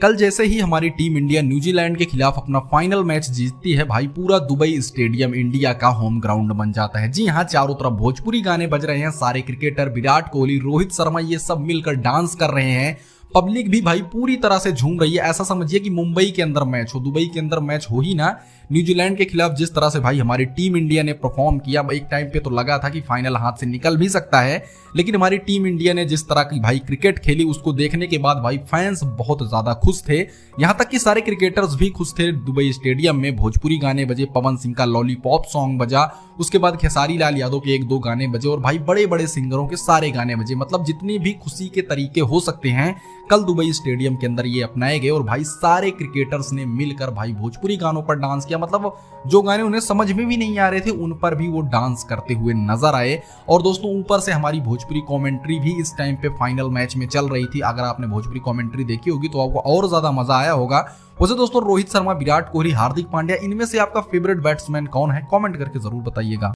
कल जैसे ही हमारी टीम इंडिया न्यूजीलैंड के खिलाफ अपना फाइनल मैच जीतती है भाई, पूरा दुबई स्टेडियम इंडिया का होम ग्राउंड बन जाता है। जी हाँ, चारों तरफ भोजपुरी गाने बज रहे हैं, सारे क्रिकेटर विराट कोहली, रोहित शर्मा ये सब मिलकर डांस कर रहे हैं। पब्लिक भी भाई पूरी तरह से झूम रही है। ऐसा समझिए कि मुंबई के अंदर मैच हो, दुबई के अंदर मैच हो ही ना। न्यूजीलैंड के खिलाफ जिस तरह से भाई हमारी टीम इंडिया ने परफॉर्म किया, एक टाइम पे तो लगा था कि फाइनल हाथ से निकल भी सकता है, लेकिन हमारी टीम इंडिया ने जिस तरह की भाई क्रिकेट खेली उसको देखने के बाद भाई फैंस बहुत ज्यादा खुश थे। यहां तक कि सारे क्रिकेटर्स भी खुश थे। दुबई स्टेडियम में भोजपुरी गाने बजे, पवन सिंह का लॉलीपॉप सॉन्ग बजा, उसके बाद खेसारी लाल यादव के 1-2 गाने बजे और भाई बड़े बड़े सिंगरों के सारे गाने बजे। मतलब जितनी भी खुशी के तरीके हो सकते हैं कल दुबई स्टेडियम के अंदर ये अपनाए गए और भाई सारे क्रिकेटर्स ने मिलकर भाई भोजपुरी गानों पर डांस किया। मतलब जो गाने उन्हें समझ में भी नहीं आ रहे थे उन पर भी वो डांस करते हुए नजर आए। और दोस्तों ऊपर से हमारी भोजपुरी कमेंट्री भी इस टाइम पे फाइनल मैच में चल रही थी। अगर आपने भोजपुरी कमेंट्री देखी होगी तो आपको और ज्यादा मजा आया होगा। वैसे दोस्तों रोहित शर्मा, विराट कोहली, हार्दिक पांड्या, इनमें से आपका फेवरेट बैट्समैन कौन है? कमेंट करके जरूर बताइएगा।